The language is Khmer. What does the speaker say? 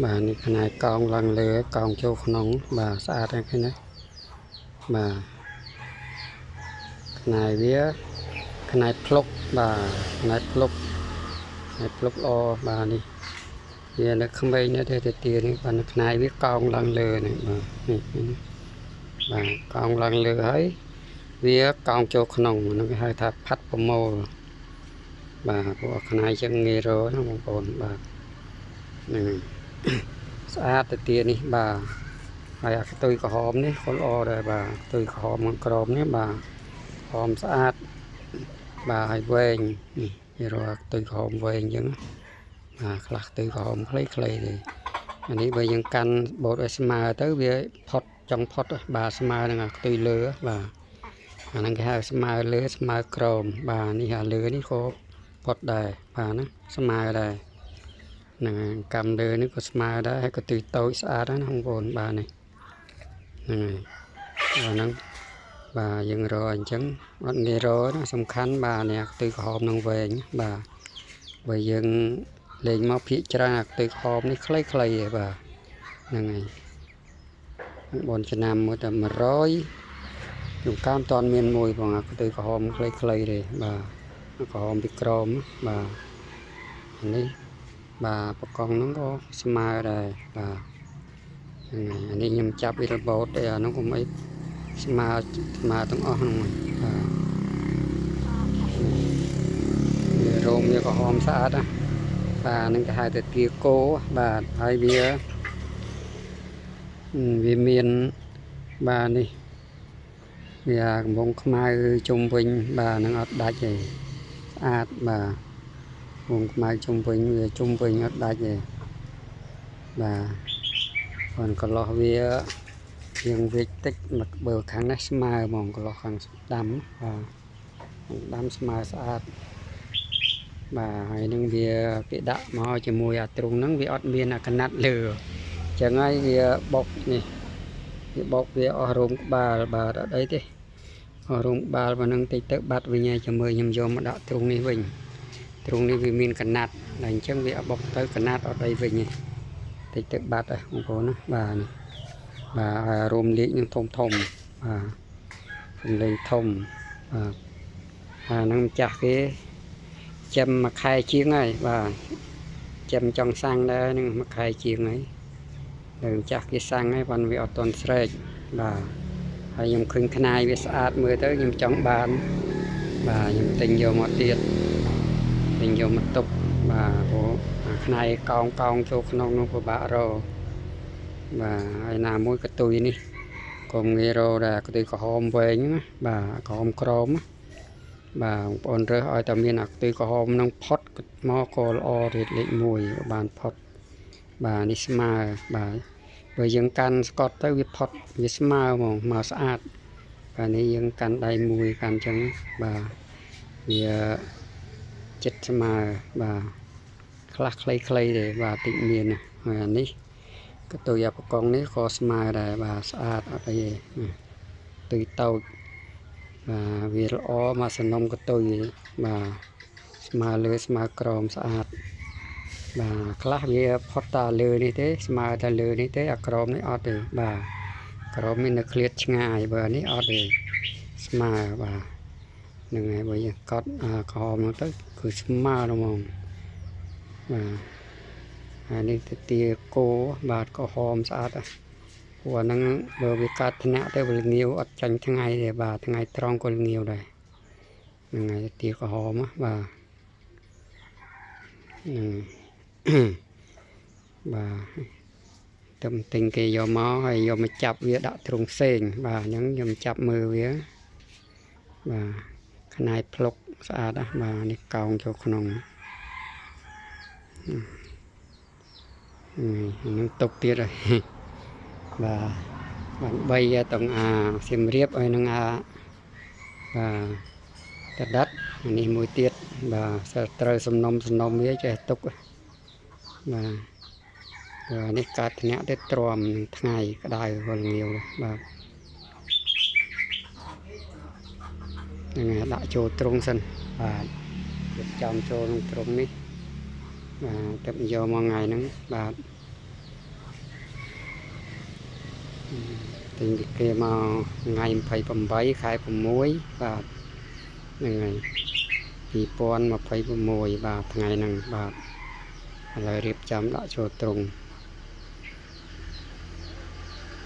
bàនេះខ្នាយកោងឡើងលើកោងចូលក្នុងបាទស្អាតហើយឃើញណាបាទខ្នាយវាខ្នាយភ្លុកបាទខ្នាយភ្លុកល្អបាទនេះវានៅក្មេងនេះទេទានេះបាទខ្នាយវាកោងឡើងលើនេះបាទនេះបាទកោងឡើងលើហើយវាកោងចូលក្នុងនឹងគេហៅថាផាត់ប្រមូលបាទពួកខ្នាយចឹងងាយរកណាបងប្អូនបាទហ្នឹងស្អាតទានេះបាទហើយអាខ្ទុយក្រហមនេះក៏ល្អដែរបាទខ្ទុយក្រហមក្រមនេះបាទក្រហមស្អាតបាទហើយវែងនេះវារកខ្ទុយក្រហមវែងចឹងបាទខ្លះខ្ទុយក្រហមខ្លីៗទេអានេះបើយើងកាន់បូតឲ្យស្មើទៅវាផុតចង់ផុតបាទស្មើនឹងអាខ្ទុយលើបាទអាហ្នឹងគេហៅស្មើលើស្មើក្រមបាទនេះអាលើនេះក៏ផុតដែរបាទណាស្មើដែរនឹងកម្មលើនេះក៏ស្មើដែរហើយក៏ទិសតូចស្អាតណាបងប្អូនបាទនេះហ្នឹងហើយហ្នឹងបាទយើងរកអញ្ចឹងអត់ងាយរកណាសំខាន់បាទនេះខ្ទុយក្រហមនឹងវែងបាទបើយើងលេងមកភាកច្រើនអាខ្ទុយក្រហមនេះខ្លីៗទេបាទហ្នឹងហើយបងឆ្នាំមួយតែ100ខ្ញុំកាមតន់មានមួយបងអាខ្ទុយក្រហមខ្លីៗទេបាទក្រហមពីក្រមបាទនេះបាទប្រកងហ្នឹងក៏ស្មើដែរបាទអានេះខ្ញុំចាប់វារបូតទេអាហ្នឹងក៏មិនស្មើទាំងអស់ហ្នឹងបាទវារោមវាក្រហមស្អាតណាបាទហ្នឹងគេហៅថាទាគោបាទហើយវាមានបាទនេះវាកំពុងខ្មៅជុំវិញបាទហ្នឹងអត់ដាច់ទេស្អាតបាទវងខ្មៅជុំវិញវាជុំវិញអត់ដាច់ទេបាទcòn កន្លោះវាជាងវិចតិចមកបើខាងនេះស្មើហ្មងកន្លោះខាងដាំបាទដាំស្មើស្អាតបាទហើយនឹងវាគេដាក់មកជាមួយអាទ្រុងហ្នឹងវាអត់មានអាកណាត់លើអញ្ចឹងហើយវាបុកនេះវាបុកវាអស់រោមក្បាលបាទអត់អីទេអស់រោមក្បាលប៉ុណ្ណឹងតិចទៅបាត់វិញហើយជាមួយខ្ញុំយកមកដាក់ទ្រុងនេះវិញទ្រុងនេះវាមានកណាត់តែអញ្ចឹងវាបុកទៅកណាត់អត់អីវិញទេតិចទៅបាត់ហើយបងប្អូនណាបាទនេះបាទរួមលេខនឹងធំបាទរួមលេខធំបាទអាហ្នឹងម្ចាស់គេចាំមួយខែជាងហើយបាទចាំចង់សាំងដែរនឹងមួយខែជាងហើយនៅម្ចាស់គេសាំងហើយប៉ុន្តែវាអត់ទាន់ស្រែកបាទហើយខ្ញុំឃើញខ្នាយវាស្អាតមើលទៅខ្ញុំចង់បានបាទខ្ញុំទិញយកមកទៀតទិញយកមកទុកបាទព្រោះខ្នាយកោងចូលក្នុងនោះពិបាករកបាទហើយណាមួយកតុយនេះក៏ងាយរកដែរកតុយក្រហមវែងណាបាទក្រហមក្រមបាទបងប្អូនរើសឲ្យតែមានអាកតុយក្រហមនឹងផុតមកក៏ល្អទៀតលេខ1បានផុតបាទនេះស្មើបាទបើយើងកាន់ស្កត់ទៅវាផុតវាស្មើហ្មងមកស្អាតបាទនេះយើងកាន់ដៃមួយកាន់អញ្ចឹងបាទវាចិត្តស្មើបាទខ្លះខ្លីៗទេបាទតិចមានហើយអានេះកតុយអាប្រកងនេះក៏ស្មើដែរបាទស្អាតអត់អីទេទុយតូចបាទវាល្អមកសំណុំកតុយបាទស្មើលើស្មើក្រមស្អាតបាទខ្លះវាផុតតាលើនេះទេស្មើតាលើនេះទេអាក្រមនេះអត់ទេបាទក្រមនេះនៅឃ្លាតឆ្ងាយបើនេះអត់ទេស្មើបាទនឹងហើយបើយើងកត់ក្រមនោះទៅគឺស្មើហ្មងបាទហើយនេះទៅទាគោបាទក្រហមស្អាតព្រោះហ្នឹងបើវាកាត់ថ្នាក់ទៅវាល្ងាវអត់ចាញ់ថ្ងៃទេបាទថ្ងៃត្រង់ក៏ល្ងាវដែរហ្នឹងហើយទាក្រហមបាទបាទទៅទិញគេយកមកហើយយកមកចាប់វាដាក់ទ្រុងផ្សេងបាទអញ្ចឹងខ្ញុំចាប់មើលវាបាទខ្នាយភ្លុកស្អាតណាស់បាទនេះកោងចូលក្នុងនឹងទុកទៀតហើយបាទបាន3ទាំងសៀមរាបហើយនឹងបាទតដាត់នេះមួយទៀតបាទត្រូវសំណុំវាចេះទុកបាទនេះកាត់ថ្នាក់ទៅទ្រាំនឹងថ្ងៃក្តៅវល់ងាវបាទហ្នឹងដាក់ចូលទ្រុងសិនបាទរៀបចំចូលក្នុងទ្រុងនេះបាទទឹកយកមកថ្ងៃហ្នឹងបាទ ទិញគេមកថ្ងៃ28ខែ6បាទហ្នឹងហើយ2026បាទថ្ងៃហ្នឹងបាទឥឡូវរៀបចំដាក់ចូលទ្រុង